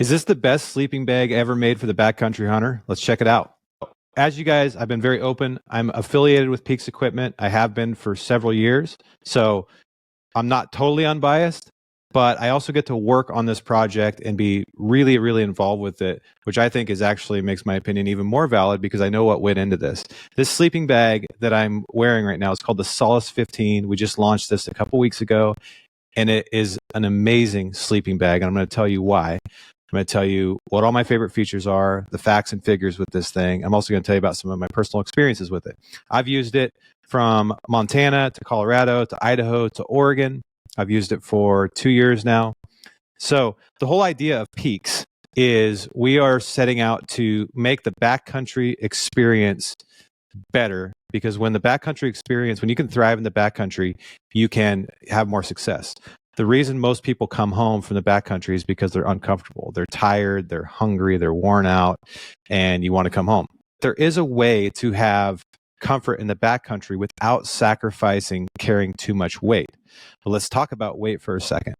Is this the best sleeping bag ever made for the backcountry hunter? Let's check it out. As you guys, I've been very open. I'm affiliated with Peaks Equipment. I have been for several years. So I'm not totally unbiased, but I also get to work on this project and be really, really involved with it, which I think is actually makes my opinion even more valid because I know what went into this. This sleeping bag that I'm wearing right now is called the Solace 15. We just launched this a couple weeks ago, and it is an amazing sleeping bag. And I'm going to tell you why. I'm going to tell you what all my favorite features are, the facts and figures with this thing. I'm also going to tell you about some of my personal experiences with it. I've used it from Montana to Colorado to Idaho to Oregon. I've used it for 2 years now. So the whole idea of Peaks is we are setting out to make the backcountry experience better, because when the backcountry experience, when you can thrive in the backcountry, you can have more success. The reason most people come home from the backcountry is because they're uncomfortable. They're tired, they're hungry, they're worn out, and you want to come home. There is a way to have comfort in the backcountry without sacrificing carrying too much weight. But let's talk about weight for a second.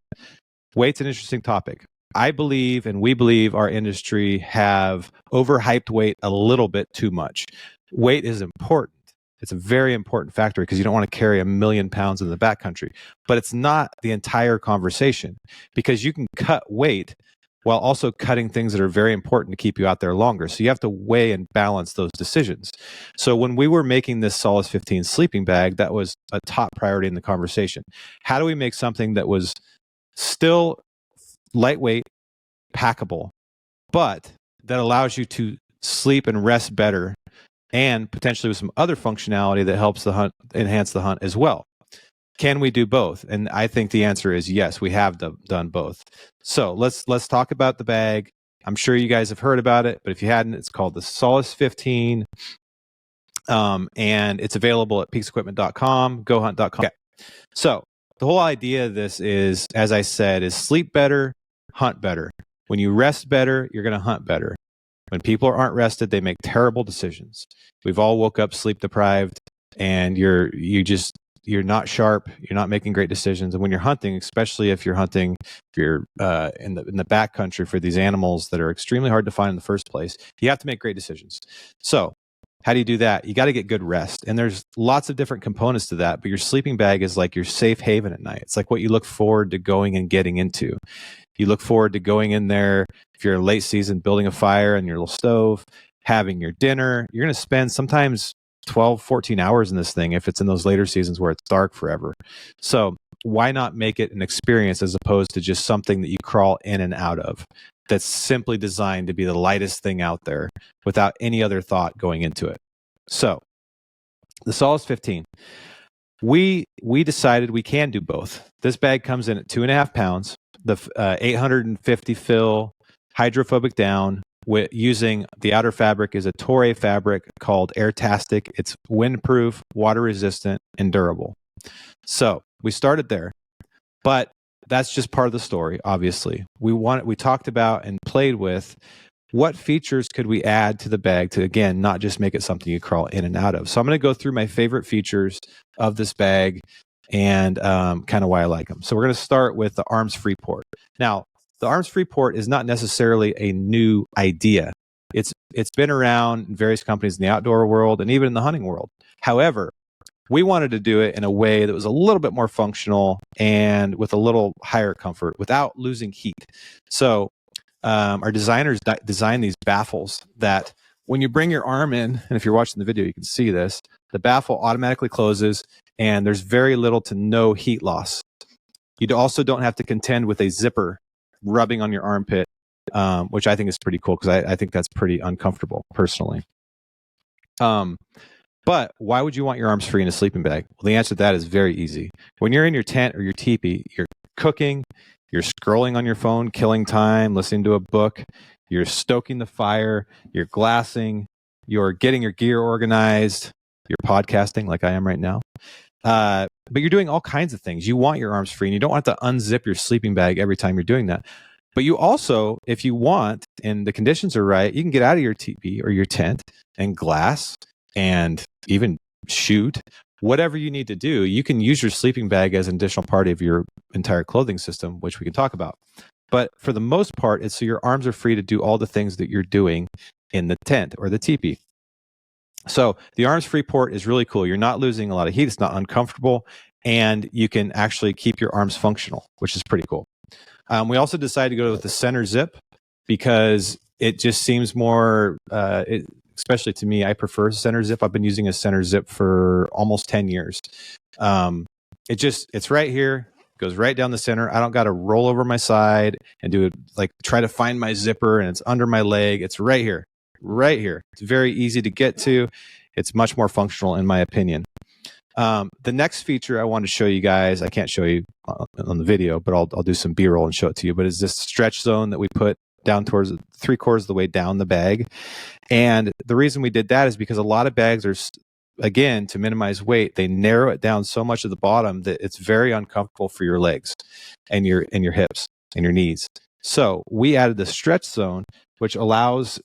Weight's an interesting topic. I believe, and we believe, our industry have overhyped weight a little bit too much. Weight is important. It's a very important factor because you don't want to carry 1 million pounds in the backcountry. But it's not the entire conversation, because you can cut weight while also cutting things that are very important to keep you out there longer. So you have to weigh and balance those decisions. So when we were making this Solace 15 sleeping bag, that was a top priority in the conversation. How do we make something that was still lightweight, packable, but that allows you to sleep and rest better, and potentially with some other functionality that helps the hunt, enhance the hunt as well? Can we do both? And I think the answer is yes, we have done both. So let's talk about the bag. I'm sure you guys have heard about it, but if you hadn't, it's called the Solace 15. And it's available at peaksequipment.com, gohunt.com. Okay. So the whole idea of this is, as I said, is sleep better, hunt better. When you rest better, you're going to hunt better. When people aren't rested, they make terrible decisions. We've all woke up sleep deprived, and you're not sharp. You're not making great decisions. And when you're hunting, especially if you're hunting, if you're in the backcountry for these animals that are extremely hard to find in the first place, you have to make great decisions. So how do you do that? You got to get good rest. And there's lots of different components to that, but your sleeping bag is like your safe haven at night. It's like what you look forward to going and getting into. You look forward to going in there, if you're late season, building a fire in your little stove, having your dinner. You're going to spend sometimes 12, 14 hours in this thing if it's in those later seasons where it's dark forever. So why not make it an experience as opposed to just something that you crawl in and out of, that's simply designed to be the lightest thing out there without any other thought going into it? So the Solace 15, we decided we can do both. This bag comes in at 2.5 pounds, the 850 fill, hydrophobic down, using the outer fabric is a Toray fabric called Airtastic. It's windproof, water resistant, and durable. So we started there, but that's just part of the story. Obviously, we talked about and played with what features could we add to the bag to, again, not just make it something you crawl in and out of. So I'm going to go through my favorite features of this bag and kind of why I like them. So we're going to start with the arms-free port. Now, the arms-free port is not necessarily a new idea. It's been around in various companies in the outdoor world and even in the hunting world. However, we wanted to do it in a way that was a little bit more functional and with a little higher comfort without losing heat. So our designers designed these baffles that when you bring your arm in, and if you're watching the video, you can see this, the baffle automatically closes and there's very little to no heat loss. You also don't have to contend with a zipper rubbing on your armpit, which I think is pretty cool because I think that's pretty uncomfortable personally. But why would you want your arms free in a sleeping bag? Well, the answer to that is very easy. When you're in your tent or your teepee, you're cooking, you're scrolling on your phone, killing time, listening to a book, you're stoking the fire, you're glassing, you're getting your gear organized, you're podcasting like I am right now. But you're doing all kinds of things. You want your arms free, and you don't want to unzip your sleeping bag every time you're doing that. But you also, if you want, and the conditions are right, you can get out of your teepee or your tent and glass and even shoot, whatever you need to do. You can use your sleeping bag as an additional part of your entire clothing system, which we can talk about. But for the most part, it's so your arms are free to do all the things that you're doing in the tent or the teepee. So the arms free port is really cool. You're not losing a lot of heat. It's not uncomfortable. And you can actually keep your arms functional, which is pretty cool. We also decided to go with the center zip because it just seems more, especially to me, I prefer center zip. I've been using a center zip for almost 10 years. It's right here, goes right down the center. I don't got to roll over my side and do it, like try to find my zipper and it's under my leg. It's right here. It's very easy to get to. It's much more functional in my opinion. The next feature I want to show you guys, I can't show you on the video, but I'll do some B-roll and show it to you, but is this stretch zone that we put down towards 3/4 of the way down the bag. And the reason we did that is because a lot of bags are, again, to minimize weight, they narrow it down so much at the bottom that it's very uncomfortable for your legs and your hips and your knees. So we added the stretch zone, which allows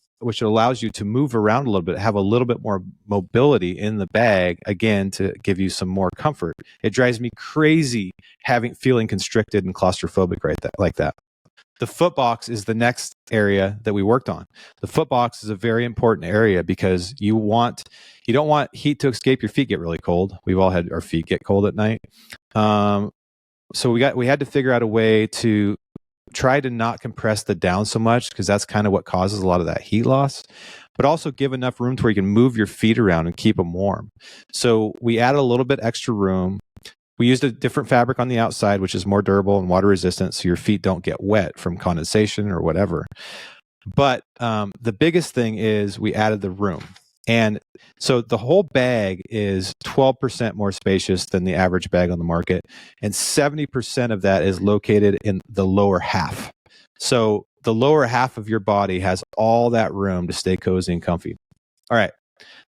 you to move around a little bit, have a little bit more mobility in the bag, again, to give you some more comfort. It drives me crazy feeling constricted and claustrophobic like that. The foot box is the next area that we worked on. The foot box is a very important area because you don't want heat to escape. Your feet get really cold. We've all had our feet get cold at night. So we had to figure out a way to try to not compress the down so much, because that's kind of what causes a lot of that heat loss, but also give enough room to where you can move your feet around and keep them warm. So we added a little bit extra room. We used a different fabric on the outside, which is more durable and water resistant, so your feet don't get wet from condensation or whatever. But the biggest thing is we added the room. And so the whole bag is 12% more spacious than the average bag on the market. And 70% of that is located in the lower half. So the lower half of your body has all that room to stay cozy and comfy. All right.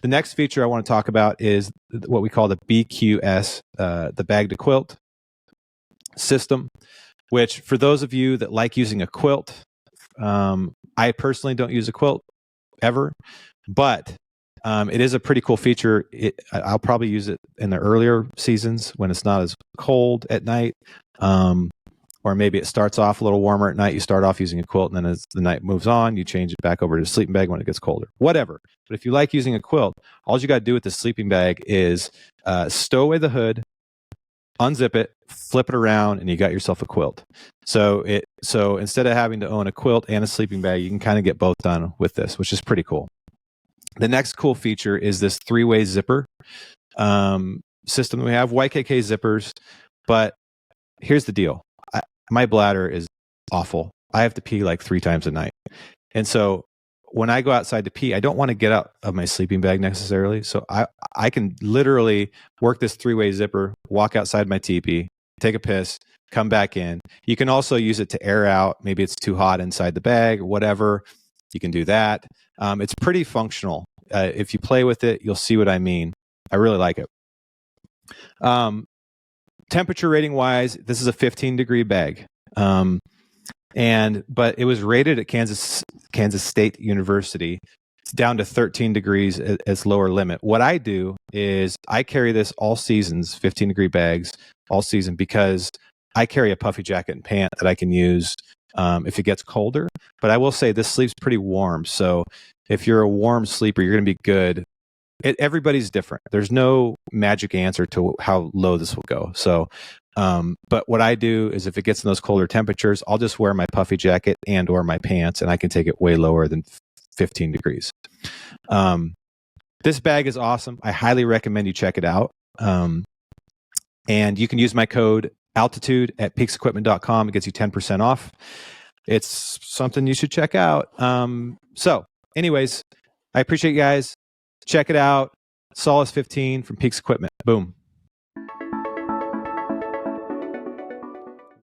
The next feature I want to talk about is what we call the BQS, the bag to quilt system, which for those of you that like using a quilt, I personally don't use a quilt ever, but it is a pretty cool feature. I'll probably use it in the earlier seasons when it's not as cold at night. Or maybe it starts off a little warmer at night. You start off using a quilt, and then as the night moves on, you change it back over to a sleeping bag when it gets colder. Whatever. But if you like using a quilt, all you got to do with the sleeping bag is stow away the hood, unzip it, flip it around, and you got yourself a quilt. So instead of having to own a quilt and a sleeping bag, you can kind of get both done with this, which is pretty cool. The next cool feature is this 3-way zipper system that we have, YKK zippers. But here's the deal. My bladder is awful. I have to pee like 3 times a night. And so when I go outside to pee, I don't want to get out of my sleeping bag necessarily. So I can literally work this 3-way zipper, walk outside my teepee, take a piss, come back in. You can also use it to air out. Maybe it's too hot inside the bag, whatever. You can do that. It's pretty functional. If you play with it, you'll see what I mean. I really like it. Temperature rating wise, this is a 15-degree bag. But it was rated at Kansas State University. It's down to 13 degrees as lower limit. What I do is I carry this all seasons, 15-degree bags all season, because I carry a puffy jacket and pant that I can use if it gets colder. But I will say this sleeps pretty warm. So if you're a warm sleeper, you're going to be good. Everybody's different. There's no magic answer to how low this will go. So, but what I do is if it gets in those colder temperatures, I'll just wear my puffy jacket and or my pants, and I can take it way lower than 15 degrees. This bag is awesome. I highly recommend you check it out. And you can use my code altitude at peaksequipment.com. It gets you 10% off. It's something you should check out. So anyways, I appreciate you guys. Check it out. Solace 15 from Peaks Equipment. Boom.